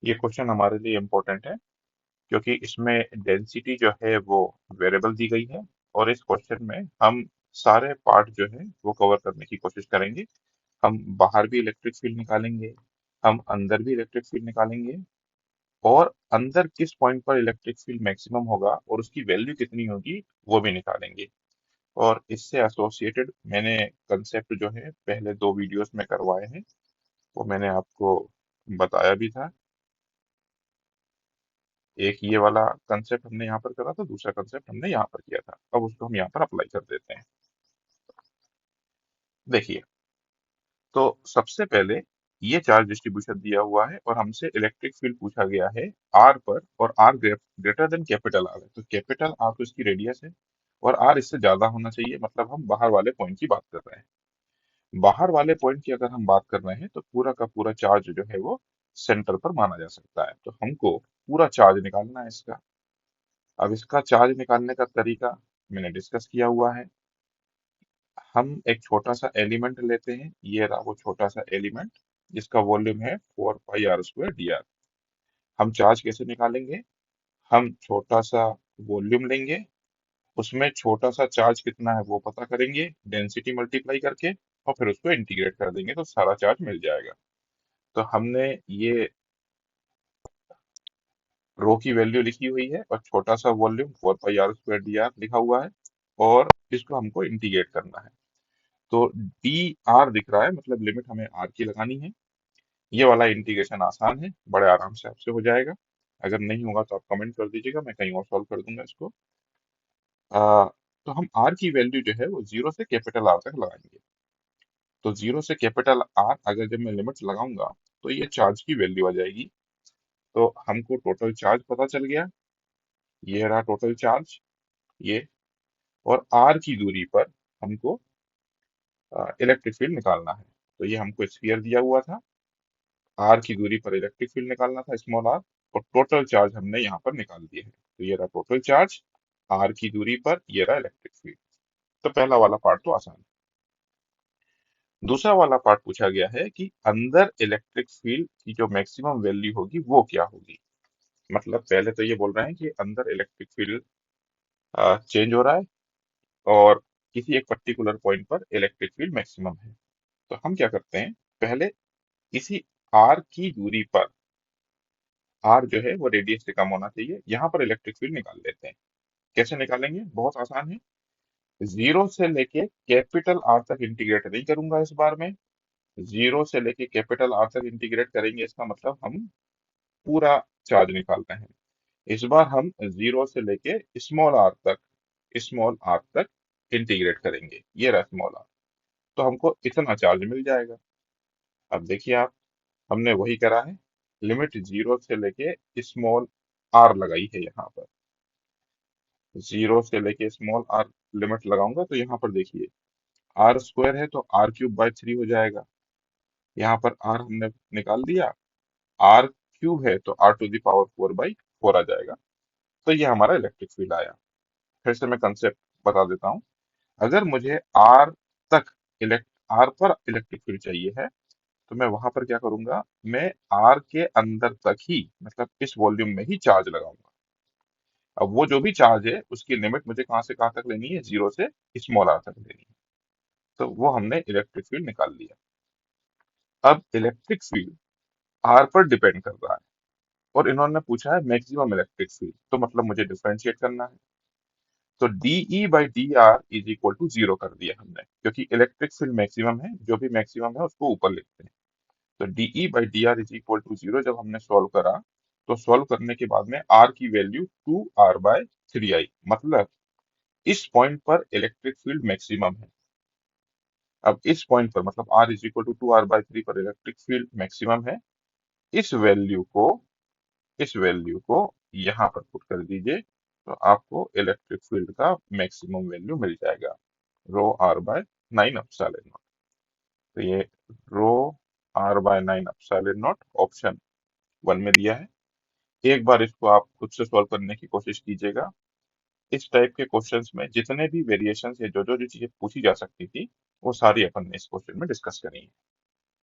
ये क्वेश्चन हमारे लिए इम्पोर्टेंट है क्योंकि इसमें डेंसिटी जो है वो वेरिएबल दी गई है और इस क्वेश्चन में हम सारे पार्ट जो है वो कवर करने की कोशिश करेंगे। हम बाहर भी इलेक्ट्रिक फील्ड निकालेंगे, हम अंदर भी इलेक्ट्रिक फील्ड निकालेंगे और अंदर किस पॉइंट पर इलेक्ट्रिक फील्ड मैक्सिमम होगा और उसकी वैल्यू कितनी होगी वो भी निकालेंगे। और इससे एसोसिएटेड मैंने कंसेप्ट जो है पहले 2 वीडियोस में करवाए हैं, वो मैंने आपको बताया भी था। एक ये वाला कंसेप्ट हमने यहाँ पर करा था, दूसरा कंसेप्ट हमने यहाँ पर किया था। अब उसको हम यहाँ पर अप्लाई कर देते हैं। देखिए, तो सबसे पहले ये चार्ज डिस्ट्रीब्यूशन दिया हुआ है और हमसे इलेक्ट्रिक फील्ड पूछा गया है आर पर, और R greater than capital R है। तो कैपिटल आर तो इसकी रेडियस है और आर इससे ज्यादा होना चाहिए, मतलब हम बाहर वाले पॉइंट की बात कर रहे हैं। बाहर वाले पॉइंट की अगर हम बात कर रहे हैं तो पूरा का पूरा चार्ज जो है वो सेंटर पर माना जा सकता है। तो हमको पूरा चार्ज निकालना है इसका। अब इसका चार्ज निकालने का तरीका मैंने डिस्कस किया हुआ है। हम एक छोटा सा एलिमेंट लेते हैं, ये रहा वो छोटा सा एलिमेंट जिसका वॉल्यूम है 4 पाई r² dr। हम चार्ज कैसे निकालेंगे? हम छोटा सा वॉल्यूम लेंगे, उसमें छोटा सा चार्ज कितना है वो पता करेंगे डेंसिटी मल्टीप्लाई करके, और फिर उसको इंटीग्रेट कर देंगे तो सारा चार्ज मिल जाएगा। तो हमने ये रो की वैल्यू लिखी हुई है और छोटा सा वॉल्यूम 4 पाई r² dr लिखा हुआ है, और इसको हमको इंटीग्रेट करना है। तो डी आर दिख रहा है, मतलब लिमिट हमें आर की लगानी है। ये वाला इंटीग्रेशन आसान है, बड़े आराम से आपसे हो जाएगा। अगर नहीं होगा तो आप कमेंट कर दीजिएगा, मैं कहीं और सॉल्व कर दूंगा इसको। आ, तो हम आर की वैल्यू जो है वो 0 से कैपिटल आर तक लगाएंगे। तो 0 से कैपिटल आर अगर जब मैं लिमिट लगाऊंगा तो ये चार्ज की वैल्यू आ जाएगी। तो हमको टोटल चार्ज पता चल गया, ये रहा टोटल चार्ज, ये। और आर की दूरी पर हमको इलेक्ट्रिक फील्ड निकालना है। तो ये हमको स्फीयर दिया हुआ था, आर की दूरी पर इलेक्ट्रिक फील्ड निकालना था, स्मॉल आर। और टोटल चार्ज हमने यहाँ पर निकाल दिए हैं, तो ये रहा टोटल चार्ज आर की दूरी पर, ये रहा इलेक्ट्रिक फील्ड। तो पहला वाला पार्ट तो आसान है। दूसरा वाला पार्ट पूछा गया है कि अंदर इलेक्ट्रिक फील्ड की जो मैक्सिमम वैल्यू होगी वो क्या होगी। मतलब पहले तो ये बोल रहे हैं कि अंदर इलेक्ट्रिक फील्ड चेंज हो रहा है और किसी एक पर्टिकुलर पॉइंट पर इलेक्ट्रिक फील्ड मैक्सिमम है। तो हम क्या करते हैं, पहले इसी आर की दूरी पर, आर जो है वो रेडियस से कम होना चाहिए, यहाँ पर इलेक्ट्रिक फील्ड निकाल लेते हैं। कैसे निकालेंगे? बहुत आसान है। 0 से लेके कैपिटल आर तक इंटीग्रेट नहीं करूंगा इस बार में। 0 से लेके कैपिटल आर तक इंटीग्रेट करेंगे, इसका मतलब हम पूरा चार्ज निकाल रहे हैं। इस बार हम 0 से लेके स्मॉल आर तक इंटीग्रेट करेंगे, ये रहा स्मॉल आर। तो हमको इतना चार्ज मिल जाएगा। अब देखिए आप, हमने वही करा है, लिमिट 0 से लेके स्मॉल आर लगाई है यहाँ पर। 0 से लेके स्मॉल आर लिमिट लगाऊंगा तो यहाँ पर देखिए, आर स्क्वायर है तो r³ बाय 3 हो जाएगा। यहाँ पर आर हमने निकाल दिया, r³ है तो r⁴ आ जाएगा। तो ये हमारा इलेक्ट्रिक फील्ड आया। फिर से मैं कंसेप्ट बता देता हूँ। अगर मुझे तक इलेक्ट आर पर इलेक्ट्रिक फील्ड चाहिए है तो मैं वहां पर क्या करूंगा, मैं आर के अंदर तक ही, मतलब इस वॉल्यूम में ही चार्ज लगाऊंगा। अब वो जो भी चार्ज है उसकी लिमिट मुझे कहाँ से कहाँ तक लेनी है, 0 से स्मॉल आर तक लेनी है। तो वो हमने इलेक्ट्रिक फील्ड निकाल लिया। अब इलेक्ट्रिक फील्ड आर पर डिपेंड कर रहा है और इन्होंने पूछा है मैक्सिमम इलेक्ट्रिक फील्ड, तो मतलब मुझे डिफरेंशिएट करना है। तो DE/dr = 0 कर दिया हमने, क्योंकि इलेक्ट्रिक फील्ड मैक्सिमम है, जो भी मैक्सिमम है उसको ऊपर लिखते हैं। तो DE/dr = 0 जब हमने सॉल्व करा, तो सॉल्व करने के बाद में आर की वैल्यू 2r/3 आई। मतलब इस पॉइंट पर इलेक्ट्रिक फील्ड मैक्सिमम है। अब इस पॉइंट पर, मतलब r = 2r/3 पर इलेक्ट्रिक फील्ड मैक्सिमम है। इस वैल्यू को इस वैल्यू को यहाँ पर पुट कर दीजिए, तो आपको इलेक्ट्रिक फील्ड का मैक्सिमम वैल्यू मिल जाएगा, ρr/9 एप्सिलॉन नॉट। तो ये ρr/9 एप्सिलॉन नॉट ऑप्शन 1 में दिया है। एक बार इसको आप खुद से सॉल्व करने की कोशिश कीजिएगा। इस टाइप के क्वेश्चंस में जितने भी वेरिएशंस या जो जो जो चीजें पूछी जा सकती थी वो सारी अपन ने इस क्वेश्चन में डिस्कस करी है।